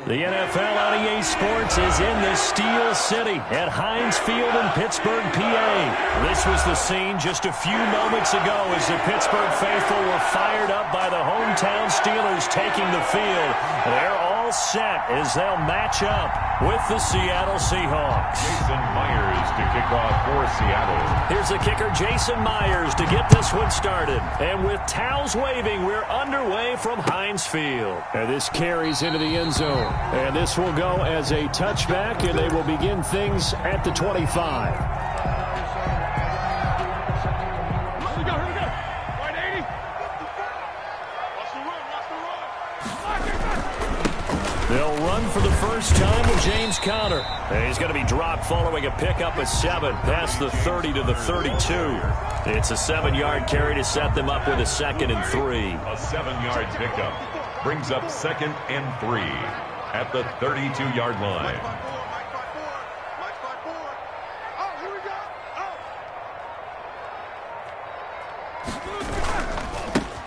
The NFL on EA Sports is in the Steel City at Heinz Field in Pittsburgh, PA. This was the scene just a few moments ago as the Pittsburgh faithful were fired up by the hometown Steelers taking the field. They're all set as they'll match up with the Seattle Seahawks. Jason Myers to kick off for Seattle. Here's the kicker, Jason Myers, to get this one started. And with towels waving, we're underway from Heinz Field. And this carries into the end zone. And this will go as a touchback, and they will begin things at the 25. They'll run for the first time with James Conner. And he's going to be dropped following a pickup of 7 past the 30 to the 32. It's a 7-yard carry to set them up with a 2nd and 3. A 7-yard pickup brings up 2nd and 3 at the 32-yard line.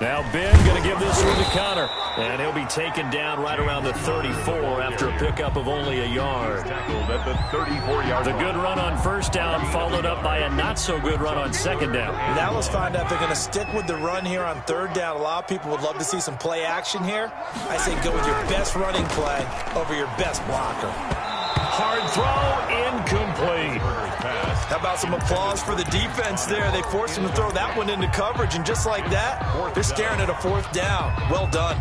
Now Ben going to give this one to Conner. And he'll be taken down right around the 34 after a pickup of only a yard. Tackled at the 34-yard line. The good run on first down followed up by a not-so-good run on second down. Dallas find out they're going to stick with the run here on third down. A lot of people would love to see some play action here. I say go with your best running play over your best blocker. Hard throw, incomplete. How about some applause for the defense there? They forced him to throw that one into coverage, and just like that, they're staring at a 4th down. Well done.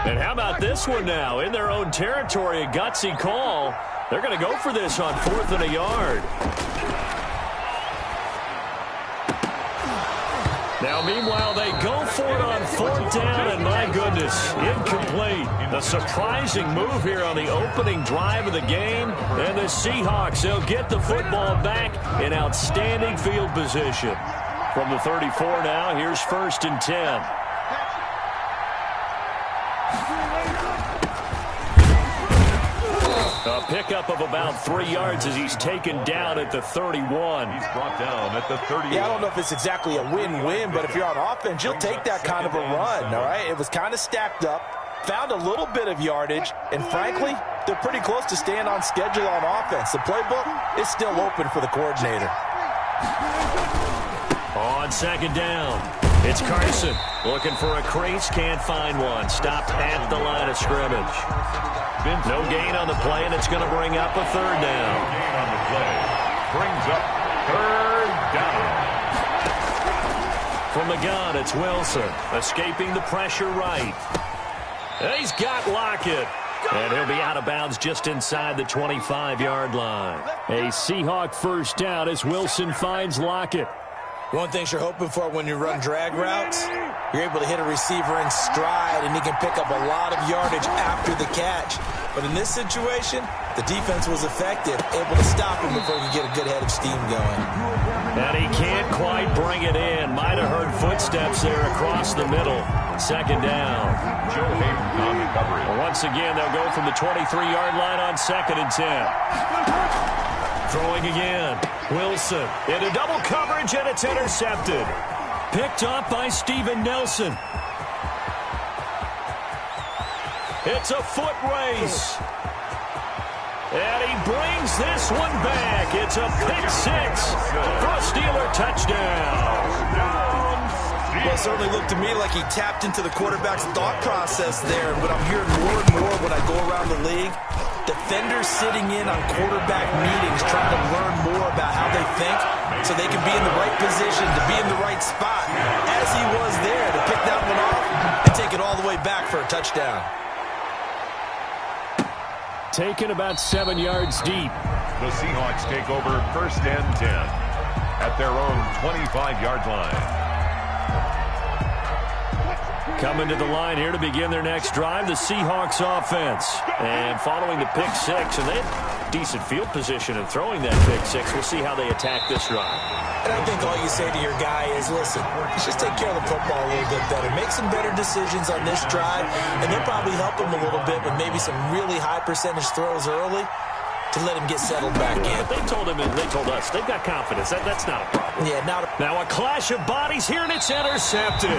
And how about this one now? In their own territory, a gutsy call. They're going to go for this on 4th and a yard. Now, meanwhile, they go for it on 4th down, and my goodness, incomplete. A surprising move here on the opening drive of the game. And the Seahawks, they'll get the football back in outstanding field position. From the 34 now, here's 1st and 10. A pickup of about 3 yards as he's taken down at the 31. He's brought down at the 30. Yeah, I don't know if it's exactly a win-win, but if you're on offense, you'll take that kind of a run, all right? It was kind of stacked up, found a little bit of yardage, and frankly, they're pretty close to staying on schedule on offense. The playbook is still open for the coordinator. On 2nd down, it's Carson looking for a crease, can't find one. Stopped at the line of scrimmage. No gain on the play, and it's going to bring up a 3rd down. No gain on the play. Brings up 3rd down. From the gun, it's Wilson, escaping the pressure right. And he's got Lockett. And he'll be out of bounds just inside the 25-yard line. A Seahawk first down as Wilson finds Lockett. One thing you're hoping for when you run drag routes, you're able to hit a receiver in stride, and he can pick up a lot of yardage after the catch. But in this situation, the defense was effective, able to stop him before he could get a good head of steam going. And he can't quite bring it in. Might have heard footsteps there across the middle. 2nd down. Joe Hayden on recovery. Once again, they'll go from the 23-yard line on 2nd and 10. Throwing again. Wilson into double coverage, and it's intercepted. Picked up by Steven Nelson. It's a foot race. And he brings this one back. It's a pick 6 for a Steeler touchdown. Well, it certainly looked to me like he tapped into the quarterback's thought process there. But I'm hearing more and more when I go around the league, defenders sitting in on quarterback meetings trying to learn more about how they think so they can be in the right position to be in the right spot, as he was there to pick that one off and take it all the way back for a touchdown. Taken about 7 yards deep. The Seahawks take over 1st and 10 at their own 25-yard line. Coming to the line here to begin their next drive, the Seahawks offense. And following the pick 6, and they have decent field position in throwing that pick 6. We'll see how they attack this drive. And I think all you say to your guy is, listen, let's just take care of the football a little bit better. Make some better decisions on this drive, and they'll probably help him a little bit with maybe some really high percentage throws early. to let him get settled back in. They told him and they told us. They've got confidence. That's not a problem. Yeah, Now a clash of bodies here, and it's intercepted.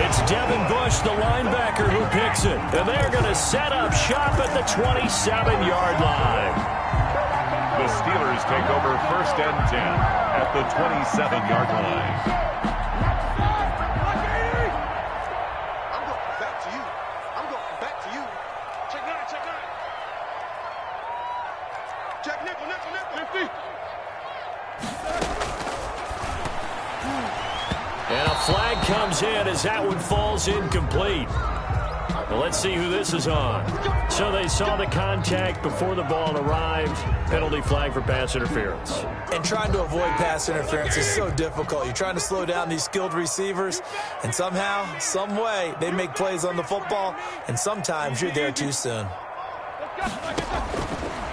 It's Devin Bush, the linebacker, who picks it. And they're going to set up shop at the 27-yard line. The Steelers take over 1st and 10 at the 27-yard line. And a flag comes in as that one falls incomplete. Well, let's see who this is on. So they saw the contact before the ball arrived. Penalty flag for pass interference. And trying to avoid pass interference is so difficult. You're trying to slow down these skilled receivers, and somehow, some way, they make plays on the football, and sometimes you're there too soon.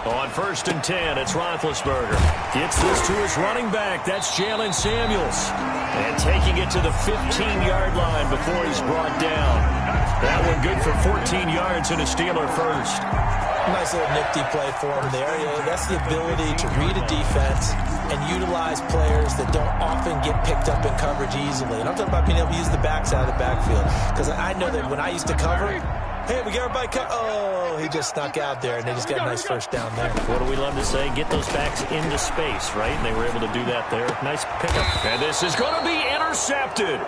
On 1st and 10, it's Roethlisberger. Gets this to his running back. That's Jalen Samuels. And taking it to the 15-yard line before he's brought down. That one good for 14 yards and a Steeler first. Nice little nifty play for him there. That's the ability to read a defense and utilize players that don't often get picked up in coverage easily. And I'm talking about being able to use the backs out of the backfield. Because I know that when I used to cover, hey, we got everybody cut. Oh, he just snuck out there, and they just got a nice first down there. What do we love to say? Get those backs into space, right? And they were able to do that there. Nice pickup. And this is going to be intercepted.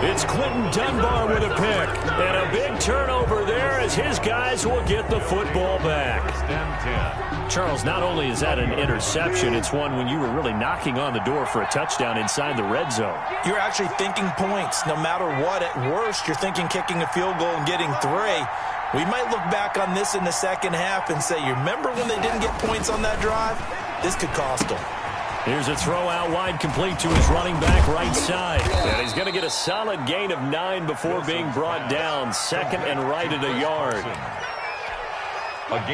It's Quentin Dunbar with a pick. And a big turnover there as his guys will get the football back. Charles, not only is that an interception, it's one when you were really knocking on the door for a touchdown inside the red zone. You're actually thinking points. No matter what, at worst, you're thinking kicking a field goal and getting 3. We might look back on this in the second half and say, you remember when they didn't get points on that drive? This could cost them. Here's a throw out wide complete to his running back right side. And he's going to get a solid gain of 9 before being brought down. 2nd and right at a yard.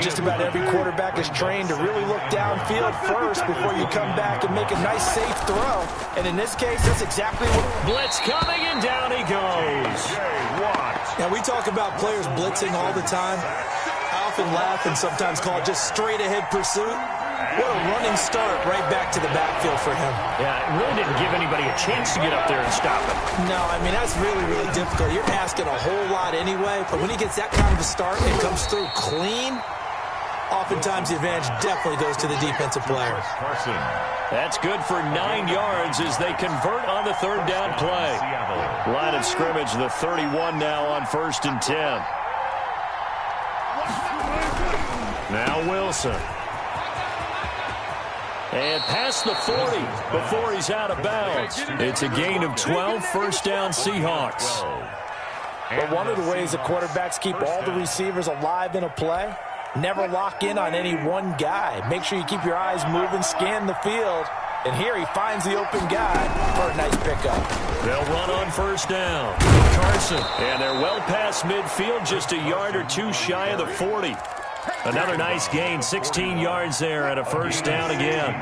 Just about every quarterback is trained to really look downfield first before you come back and make a nice, safe throw. And in this case, that's exactly what... Blitz coming, and down he goes. Now, we talk about players blitzing all the time. I often laugh and sometimes call it just straight-ahead pursuit. What a running start right back to the backfield for him. Yeah, it really didn't give anybody a chance to get up there and stop him. No, I mean, that's really, really difficult. You're asking a whole lot anyway, but when he gets that kind of a start and comes through clean, oftentimes the advantage definitely goes to the defensive player. That's good for 9 yards as they convert on the 3rd down play. Line of scrimmage, the 31 now on 1st and 10. Now Wilson. And past the 40 before he's out of bounds. It's a gain of 12, 1st down Seahawks. But one of the ways the quarterbacks keep all the receivers alive in a play, never lock in on any one guy. Make sure you keep your eyes moving, scan the field. And here he finds the open guy for a nice pickup. They'll run on 1st down. Carson. And they're well past midfield, just a yard or 2 shy of the 40. Another nice gain, 16 yards there and a 1st down again.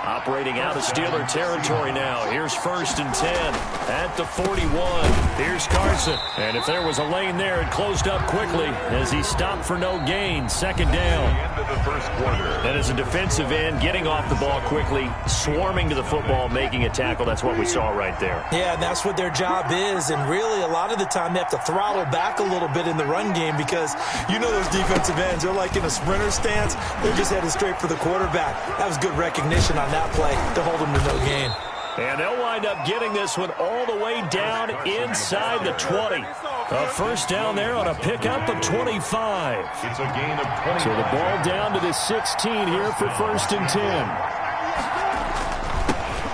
Operating out of Steeler territory now. Here's 1st and 10 at the 41. Here's Carson. And if there was a lane there, it closed up quickly as he stopped for no gain. 2nd down. End of the 1st quarter. And as a defensive end, getting off the ball quickly, swarming to the football, making a tackle. That's what we saw right there. Yeah, and that's what their job is. And really, a lot of the time, they have to throttle back a little bit in the run game because you know those defensive ends, they're like in a sprinter stance. They're just headed straight for the quarterback. That was good recognition on that play to hold them to no gain. And they'll wind up getting this one all the way down inside the 20. A 1st down there on a pickup of 25. It's a gain of 20. So the ball down to the 16 here for 1st and 10.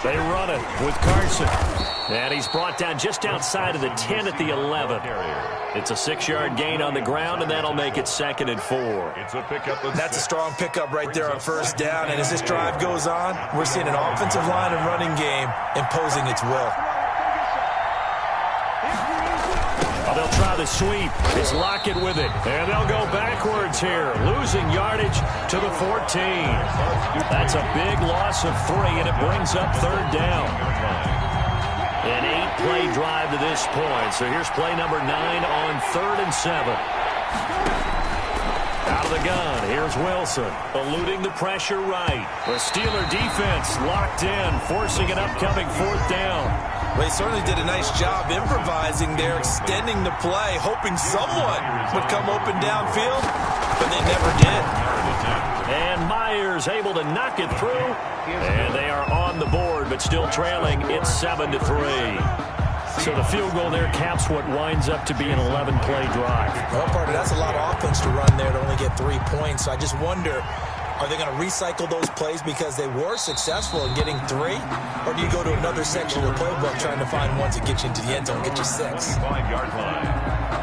They run it with Carson. And he's brought down just outside of the 10 at the 11. It's a 6-yard gain on the ground, and that'll make it 2nd and 4. It's a pickup. That's a strong pickup right there on 1st down. And as this drive goes on, we're seeing an offensive line and running game imposing its will. They'll try the sweep. It's Lockett with it. And they'll go backwards here, losing yardage to the 14. That's a big loss of 3, and it brings up 3rd down. An 8-play drive to this point. So here's play number 9 on 3rd and 7. Out of the gun, here's Wilson, eluding the pressure right. The Steeler defense locked in, forcing an upcoming fourth down. They certainly did a nice job improvising there, extending the play, hoping someone would come open downfield, but they never did. And Myers able to knock it through, and they are on the board, but still trailing. It's 7-3. So the field goal there caps what winds up to be an 11-play drive. Well, partner, that's a lot of offense to run there to only get 3 points. So I just wonder, are they going to recycle those plays because they were successful in getting 3? Or do you go to another section of the playbook trying to find ones that get you into the end zone and get you 6? 5-yard line.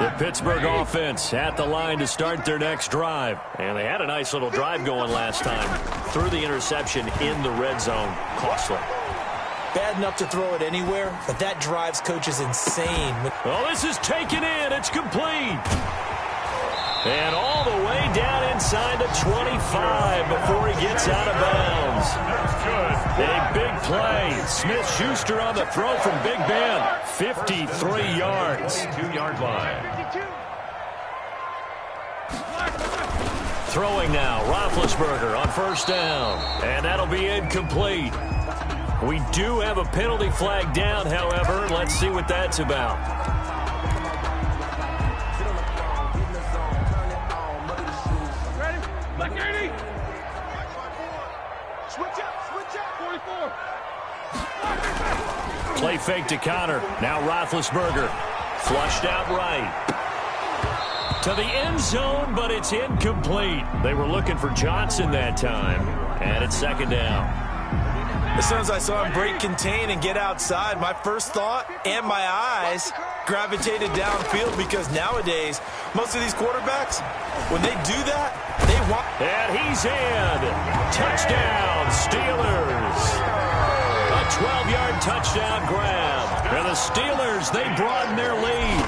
The Pittsburgh offense at the line to start their next drive. And they had a nice little drive going last time. Threw the interception in the red zone. Costly. Bad enough to throw it anywhere, but that drives coaches insane. Well, this is taken in. It's complete. And all the way down inside the 25 before he gets out of bounds. A big play. Smith-Schuster on the throw from Big Ben. 53 yards. 2-yard line. Throwing now, Roethlisberger on first down. And that'll be incomplete. We do have a penalty flag down, however. Let's see what that's about. Play fake to Connor. Now Roethlisberger. Flushed out right. To the end zone, but it's incomplete. They were looking for Johnson that time. And it's second down. As soon as I saw him break contain and get outside, my first thought and my eyes gravitated downfield because nowadays, most of these quarterbacks, when they do that, they want... And he's in. Touchdown, Steelers. A 12-yard touchdown grab. And the Steelers, they broaden their lead.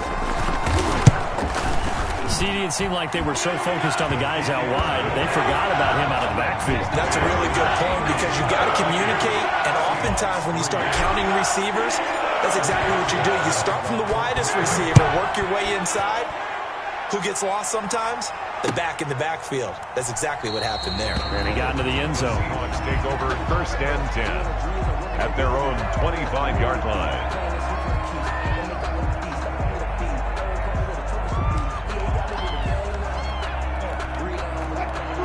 CD, it seemed like they were so focused on the guys out wide, they forgot about him out of the backfield. That's a really good point because you got to communicate, and oftentimes when you start counting receivers, that's exactly what you do. You start from the widest receiver, work your way inside. Who gets lost sometimes? The back in the backfield. That's exactly what happened there. And he got into the end zone. Seahawks take over first and 10 at their own 25-yard line.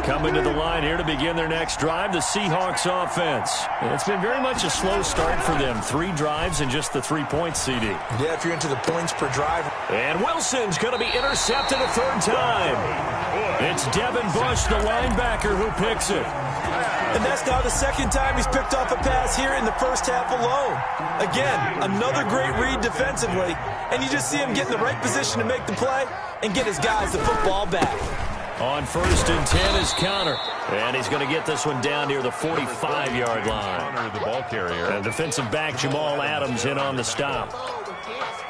Coming to the line here to begin their next drive, the Seahawks offense. It's been very much a slow start for them. 3 drives and just the 3 points, CD. Yeah, if you're into the points per drive. And Wilson's going to be intercepted a third time. It's Devin Bush, the linebacker, who picks it. And that's now the second time he's picked off a pass here in the first half alone. Again, another great read defensively. And you just see him get in the right position to make the play and get his guys the football back. On first and 10 is Connor. And he's going to get this one down near the 45-yard line. Connor, the ball carrier. And defensive back Jamal Adams in on the stop.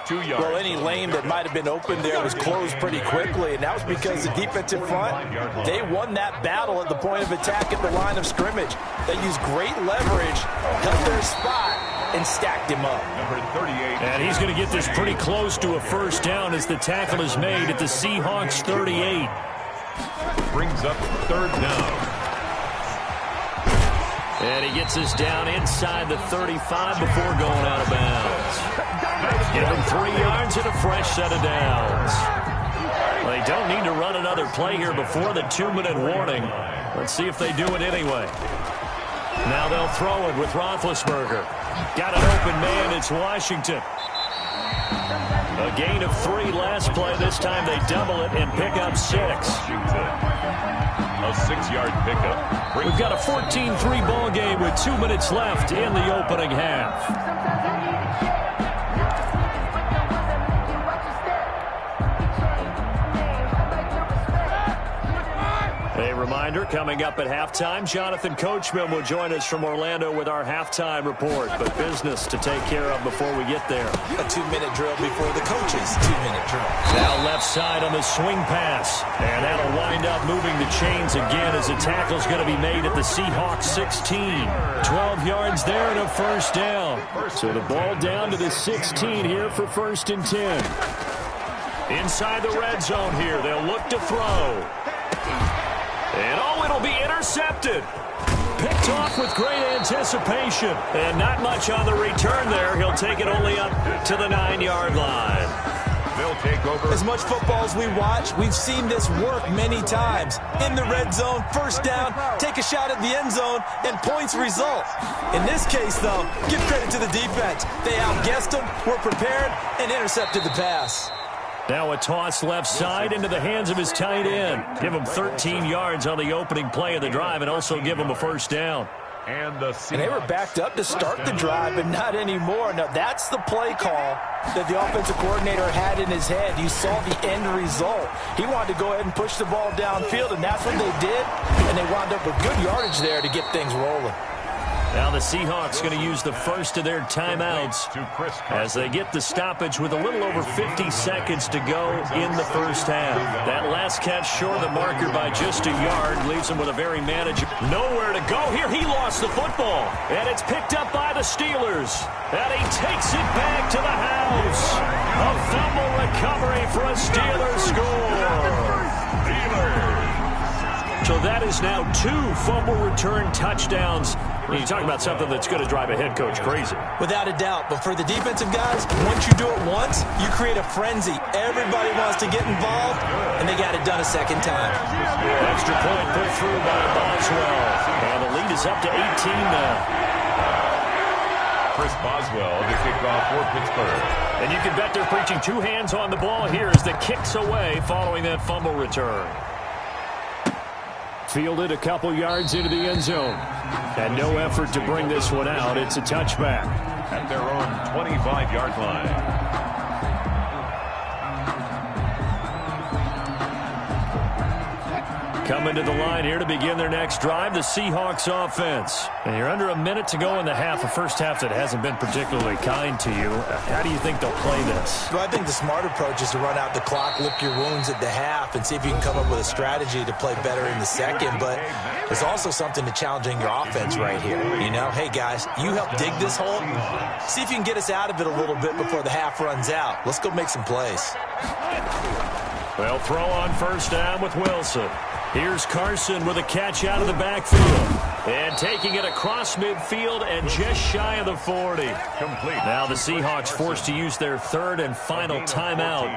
2 yards. Well, any lane that might have been open there was closed pretty quickly, and that was because the defensive front, they won that battle at the point of attack at the line of scrimmage. They used great leverage, held their spot, and stacked him up. Number 38. And he's going to get this pretty close to a first down as the tackle is made at the Seahawks 38. Brings up third down. And he gets us down inside the 35 before going out of bounds. Give him 3 yards and a fresh set of downs. Well, they don't need to run another play here before the 2-minute warning. Let's see if they do it anyway. Now they'll throw it with Roethlisberger. Got an open man. It's Washington. A gain of 3 last play. This time they double it and pick up 6. A 6-yard pickup. We've got a 14-3 ball game with 2 minutes left in the opening half. A reminder, coming up at halftime, Jonathan Coachman will join us from Orlando with our halftime report. But business to take care of before we get there. A 2-minute drill before the coach's 2-minute drill. Now left side on the swing pass. And that'll wind up moving the chains again as the tackle's going to be made at the Seahawks 16. 12 yards there and a first down. So the ball down to the 16 here for 1st and 10. Inside the red zone here, they'll look to throw. And oh, it'll be intercepted. Picked off with great anticipation. And not much on the return there. He'll take it only up to the 9-yard line. They'll take over. As much football as we watch, we've seen this work many times. In the red zone, first down, take a shot at the end zone, and points result. In this case, though, give credit to the defense. They outguessed them, were prepared, and intercepted the pass. Now a toss left side into the hands of his tight end. Give him 13 yards on the opening play of the drive and also give him a first down. And they were backed up to start the drive, but not anymore. Now, that's the play call that the offensive coordinator had in his head. You saw the end result. He wanted to go ahead and push the ball downfield, and that's what they did. And they wound up with good yardage there to get things rolling. Now the Seahawks going to use the first of their timeouts as they get the stoppage with a little over 50 seconds to go in the first half. That last catch short of the marker by just a yard leaves him with a very manageable. Nowhere to go here. He lost the football. And it's picked up by the Steelers. And he takes it back to the house. A fumble recovery for a Steelers score. So that is now 2 fumble return touchdowns. You talk about something that's going to drive a head coach crazy. Without a doubt. But for the defensive guys, once you do it once, you create a frenzy. Everybody wants to get involved, and they got it done a second time. Extra point put through by Boswell. And the lead is up to 18 now. Chris Boswell to kick off for Pittsburgh. And you can bet they're preaching 2 hands on the ball here as the kick's away following that fumble return. Fielded a couple yards into the end zone. And no effort to bring this one out. It's a touchback. At their own 25-yard line. Coming to the line here to begin their next drive, the Seahawks offense. And you're under a minute to go in the half, a first half that hasn't been particularly kind to you. How do you think they'll play this? Well, I think the smart approach is to run out the clock, lick your wounds at the half, and see if you can come up with a strategy to play better in the second. But there's also something to challenging your offense right here. You know, hey, guys, you help dig this hole. See if you can get us out of it a little bit before the half runs out. Let's go make some plays. They'll throw on first down with Wilson. Here's Carson with a catch out of the backfield. And taking it across midfield and just shy of the 40. Complete. Now the Seahawks forced to use their third and final timeout,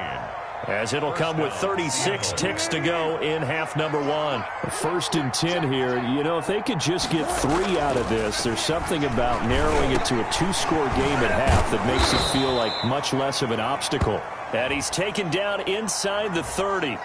as it'll come with 36 ticks to go in half number 1. 1st and 10 here. You know, if they could just get 3 out of this, there's something about narrowing it to a 2-score game at half that makes it feel like much less of an obstacle. And he's taken down inside the 30.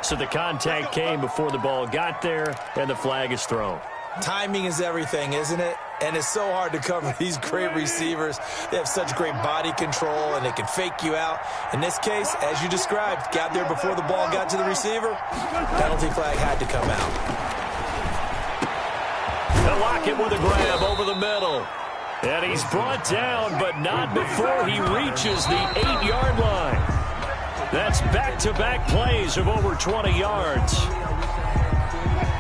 So the contact came before the ball got there, and the flag is thrown. Timing is everything, isn't it? And it's so hard to cover these great receivers. They have such great body control, and they can fake you out. In this case, as you described, got there before the ball got to the receiver. Penalty flag had to come out. They'll lock it with a grab over the middle. And he's brought down, but not before he reaches the 8-yard line. That's back-to-back plays of over 20 yards.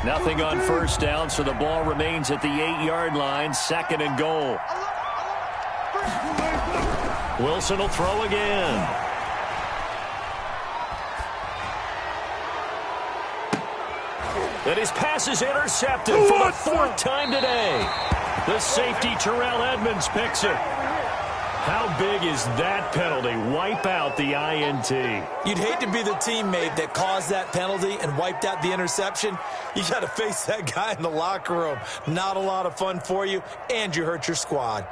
Nothing on first down, so the ball remains at the 8-yard line, 2nd and goal. Wilson will throw again. And his pass is intercepted for the 4th time today. The safety, Terrell Edmonds, picks it. How big is that penalty? Wipe out the INT. You'd hate to be the teammate that caused that penalty and wiped out the interception. You got to face that guy in the locker room. Not a lot of fun for you, and you hurt your squad.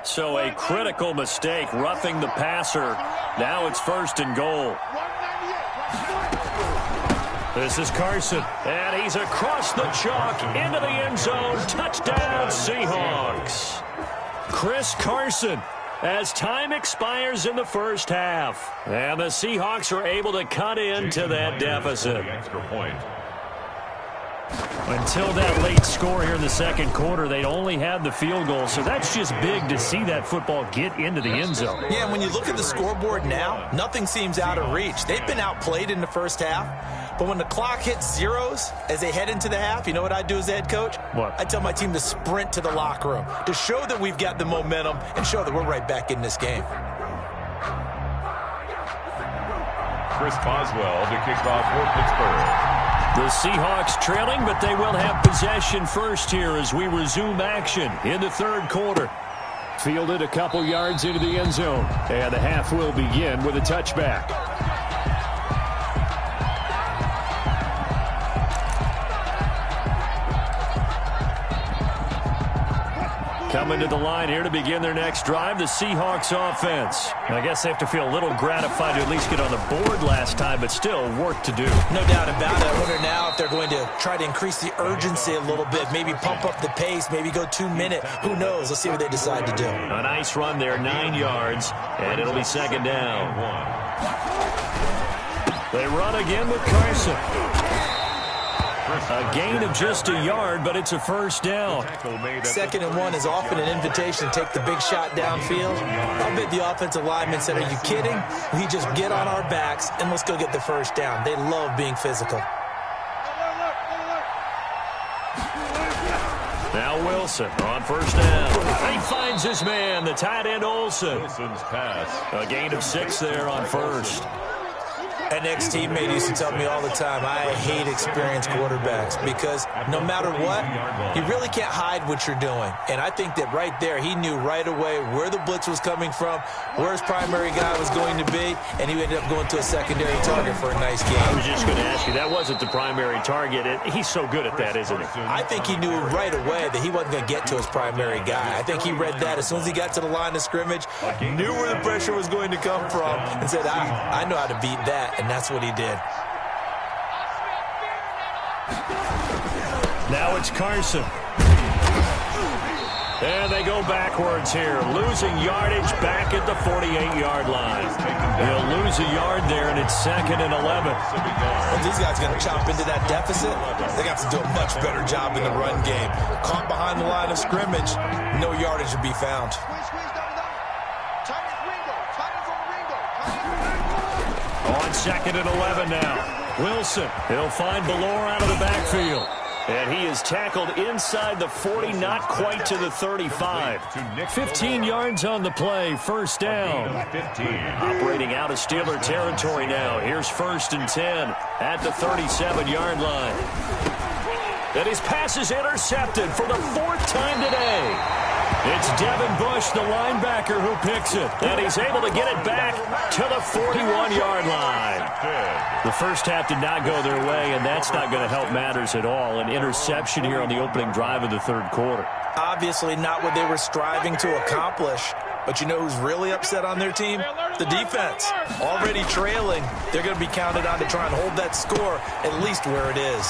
So a critical mistake, roughing the passer. Now it's 1st and goal. This is Carson, and he's across the chalk into the end zone. Touchdown, Seahawks. Chris Carson, as time expires in the first half. And the Seahawks are able to cut into that deficit. Extra point. Until that late score here in the second quarter, they'd only had the field goal, so that's just big to see that football get into the end zone. Yeah, and when you look at the scoreboard now, nothing seems out of reach. They've been outplayed in the first half, but when the clock hits zeros as they head into the half, you know what I do as the head coach? What? I tell my team to sprint to the locker room to show that we've got the momentum and show that we're right back in this game. Chris Boswell to kick off for Pittsburgh. The Seahawks trailing, but they will have possession first here as we resume action in the third quarter. Fielded a couple yards into the end zone, and the half will begin with a touchback. Coming to the line here to begin their next drive, the Seahawks offense. I guess they have to feel a little gratified to at least get on the board last time, but still work to do. No doubt about it. I wonder now if they're going to try to increase the urgency a little bit, maybe pump up the pace, maybe go 2 minute. Who knows? Let's see what they decide to do. A nice run there, 9 yards, and it'll be second down. They run again with Carson. A gain of just a yard, but it's a first down. 2nd and 1 is often an invitation to take the big shot downfield. I bet the offensive lineman said, are you kidding? We just get on our backs and let's go get the first down. They love being physical. Now Wilson on first down. He finds his man, the tight end Olsen. Wilson's pass. A gain of 6 there on first. An ex-teammate used to tell me all the time, I hate experienced quarterbacks because no matter what, you really can't hide what you're doing. And I think that right there, he knew right away where the blitz was coming from, where his primary guy was going to be, and he ended up going to a secondary target for a nice game. I was just going to ask you, that wasn't the primary target. He's so good at that, isn't he? I think he knew right away that he wasn't going to get to his primary guy. I think he read that as soon as he got to the line of scrimmage, knew where the pressure was going to come from, and said, I know how to beat that. And that's what he did. Now it's Carson. And they go backwards here, losing yardage back at the 48-yard line. He'll lose a yard there, and it's 2nd and 11. If these guys are going to chop into that deficit, they got to do a much better job in the run game. Caught behind the line of scrimmage, no yardage to be found. On 2nd and 11 now. Wilson, he'll find Ballore out of the backfield. And he is tackled inside the 40, not quite to the 35. 15 yards on the play, first down. Operating out of Steeler territory now. Here's 1st and 10 at the 37-yard line. And his pass is intercepted for the 4th time today. It's Devin Bush, the linebacker, who picks it. And he's able to get it back to the 41-yard line. The first half did not go their way, and that's not going to help matters at all. An interception here on the opening drive of the third quarter. Obviously not what they were striving to accomplish. But you know who's really upset on their team? The defense. Already trailing. They're going to be counted on to try and hold that score at least where it is.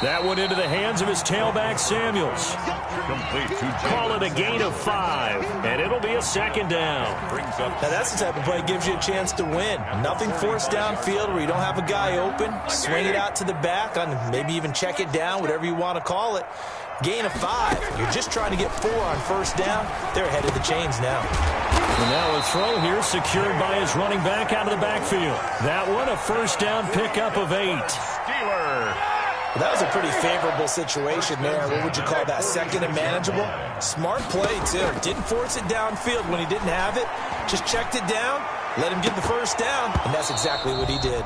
That went into the hands of his tailback, Samuels. Call it a gain of 5, and it'll be a 2nd down. Now that's the type of play that gives you a chance to win. Nothing forced downfield where you don't have a guy open. Swing it out to the back, on maybe even check it down, whatever you want to call it. Gain of 5. You're just trying to get 4 on first down. They're ahead of the chains now. And now a throw here secured by his running back out of the backfield. That one a first down pickup of 8. Steeler. Well, that was a pretty favorable situation there. What would you call that? 2nd and manageable? Smart play, too. Didn't force it downfield when he didn't have it. Just checked it down, let him get the first down, and that's exactly what he did.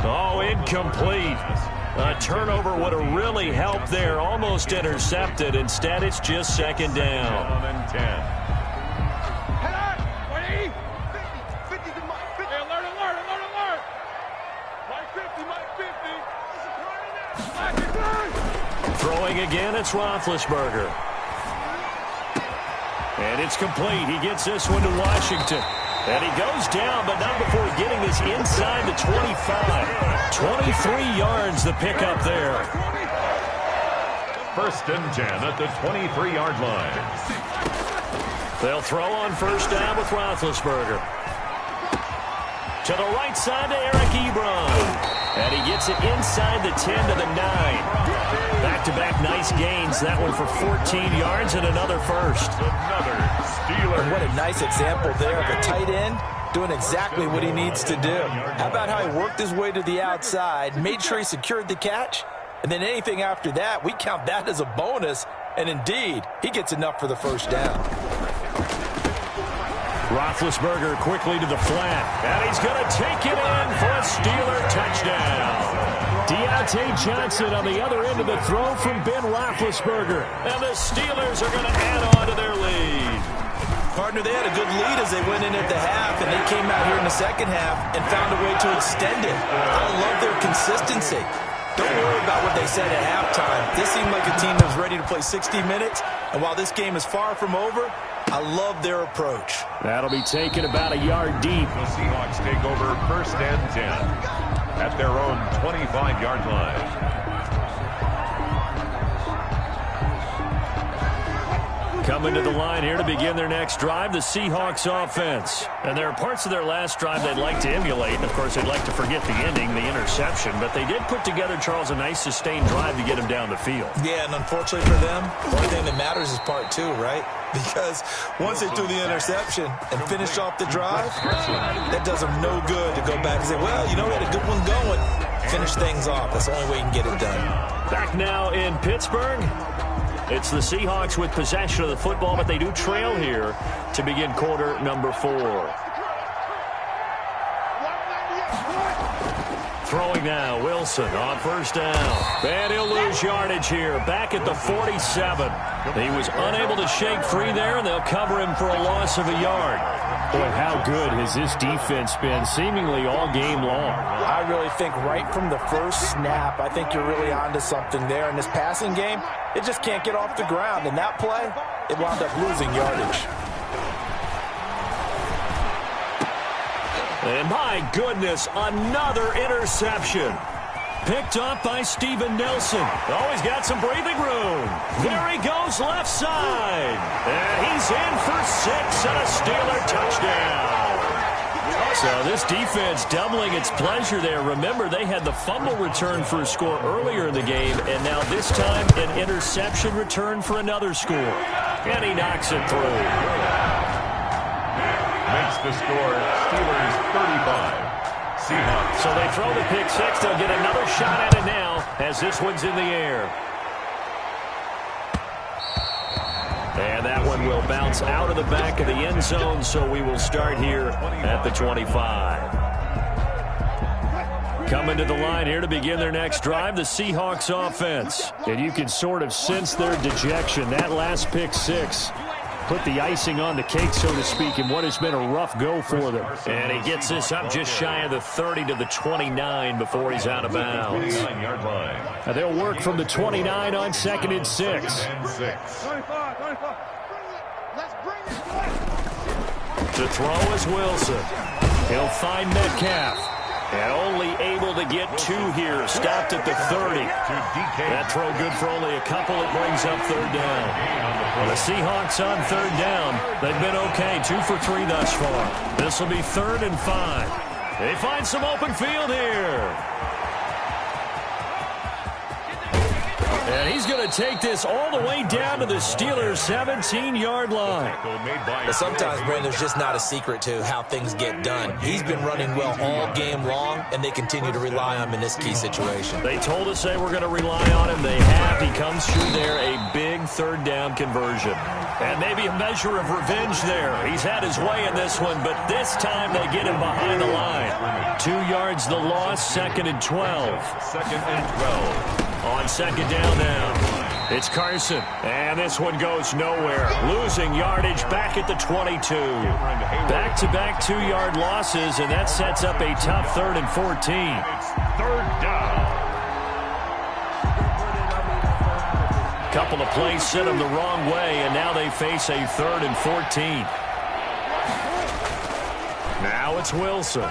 Oh, incomplete. A turnover would have really helped there. Almost intercepted. Instead, it's just 2nd down. 10. Throwing again, it's Roethlisberger. And it's complete. He gets this one to Washington. And he goes down, but not before getting this inside the 25. 23 yards the pickup there. 1st and 10 at the 23-yard line. They'll throw on first down with Roethlisberger. To the right side to Eric Ebron. And he gets it inside the 10 to the 9. Back back-to-back nice gains. That one for 14 yards and another first. Another Steeler. And what a nice example there of a tight end doing exactly what he needs to do. How about how he worked his way to the outside, made sure he secured the catch, and then anything after that, we count that as a bonus. And indeed, he gets enough for the first down. Roethlisberger quickly to the flat, and he's going to take it in for a Steeler touchdown. Deontay Johnson on the other end of the throw from Ben Roethlisberger, and the Steelers are going to add on to their lead. Partner, they had a good lead as they went in at the half, and they came out here in the second half and found a way to extend it. I love their consistency. Don't worry about what they said at halftime. This seemed like a team that was ready to play 60 minutes, and while this game is far from over, I love their approach. That'll be taken about a yard deep. The Seahawks take over 1st and 10 at their own 25-yard line. Coming to the line here to begin their next drive, the Seahawks offense. And there are parts of their last drive they'd like to emulate. And, of course, they'd like to forget the ending, the interception. But they did put together, Charles, a nice sustained drive to get him down the field. Yeah, and unfortunately for them, the only thing that matters is part two, right? Because once they threw the interception and finished off the drive, that does them no good to go back and say, well, you know, we had a good one going. Finish things off. That's the only way you can get it done. Back now in Pittsburgh. It's the Seahawks with possession of the football, but they do trail here to begin quarter number 4. Throwing now, Wilson on 1st down. And he'll lose yardage here, back at the 47. He was unable to shake free there, and they'll cover him for a loss of a yard. Boy, how good has this defense been seemingly all game long? I really think right from the first snap, I think you're really onto something there. In this passing game, it just can't get off the ground. In that play, it wound up losing yardage. And my goodness, another interception. Picked up by Steven Nelson. Oh, he's got some breathing room. There he goes left side. And he's in for 6 and a Steeler touchdown. So this defense doubling its pleasure there. Remember, they had the fumble return for a score earlier in the game, and now this time an interception return for another score. And he knocks it through. Makes the score Steelers 35. Seahawks. So they throw the pick 6. They'll get another shot at it now as this one's in the air. And that one will bounce out of the back of the end zone, so we will start here at the 25. Coming to the line here to begin their next drive, the Seahawks offense. And you can sort of sense their dejection. That last pick 6 put the icing on the cake, so to speak, in what has been a rough go for them. And he gets this up just shy of the 30 to the 29 before he's out of bounds. Now they'll work from the 29 on 2nd and 6. To throw is Wilson. He'll find Metcalf. And only able to get 2 here. Stopped at the 30. That throw good for only a couple. It brings up 3rd down. Well, the Seahawks on 3rd down. They've been okay. 2 for 3 thus far. This will be 3rd and 5. They find some open field here. And he's going to take this all the way down to the Steelers' 17-yard line. But sometimes, Brandon, there's just not a secret to how things get done. He's been running well all game long, and they continue to rely on him in this key situation. They told us they were going to rely on him. They have. He comes through there, a big 3rd down conversion. And maybe a measure of revenge there. He's had his way in this one, but this time they get him behind the line. 2 yards the loss, 2nd and 12. 2nd and 12. On 2nd down now, it's Carson, and this one goes nowhere. Losing yardage back at the 22. Back-to-back 2-yard losses, and that sets up a tough 3rd and 14. It's 3rd down. Couple of plays sent them the wrong way, and now they face a 3rd and 14. Now it's Wilson.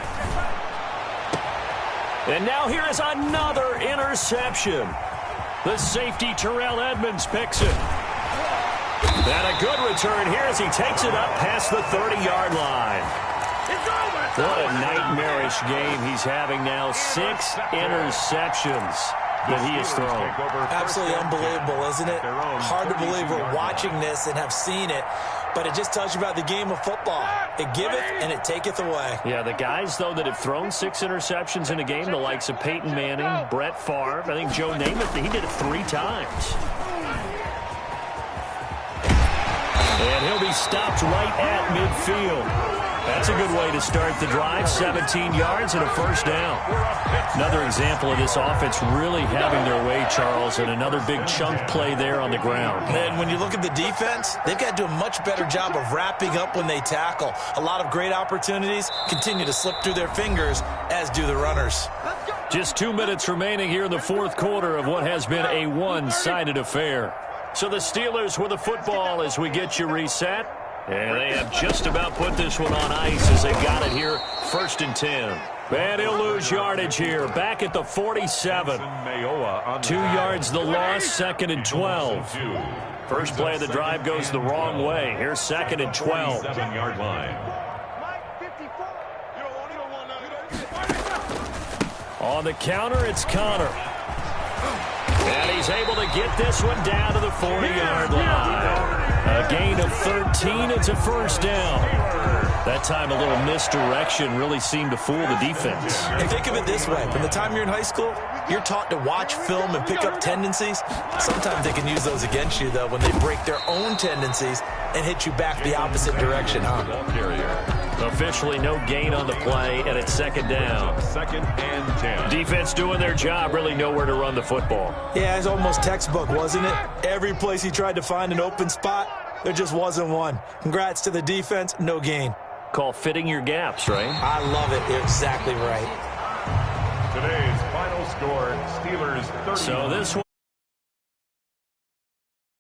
And now here is another interception. The safety, Terrell Edmonds, picks it. And a good return here as he takes it up past the 30-yard line. What a nightmarish game he's having now. 6 interceptions. that he has thrown. Absolutely unbelievable, isn't it? Hard to believe we're watching this and have seen it, but it just tells you about the game of football. It giveth and it taketh away. Yeah, the guys, though, that have thrown 6 interceptions in a game, the likes of Peyton Manning, Brett Favre, I think Joe Namath, he did it 3 times. And he'll be stopped right at midfield. That's a good way to start the drive. 17 yards and a first down. Another example of this offense really having their way, Charles, and another big chunk play there on the ground. And when you look at the defense, they've got to do a much better job of wrapping up when they tackle. A lot of great opportunities continue to slip through their fingers, as do the runners. Just 2 minutes remaining here in the fourth quarter of what has been a one-sided affair. So the Steelers with the football as we get you reset. And they have just about put this one on ice as they got it here, 1st and 10. And he'll lose yardage here, back at the 47. 2 yards the loss, 2nd and 12. First play of the drive goes the wrong way. Here's 2nd and 12. 7-yard line. On the counter, it's Connor. And he's able to get this one down to the 40-yard line. A gain of 13. It's a first down. That time a little misdirection really seemed to fool the defense. And think of it this way. From the time you're in high school, you're taught to watch film and pick up tendencies. Sometimes they can use those against you, though, when they break their own tendencies and hit you back the opposite direction, huh? Officially no gain on the play, and it's 2nd down. 2nd and 10. Defense doing their job, really nowhere to run the football. Yeah, it's almost textbook, wasn't it? Every place he tried to find an open spot, there just wasn't one. Congrats to the defense, no gain. Call fitting your gaps, right? I love it. You're exactly right. Today's final score, Steelers 30. So this one.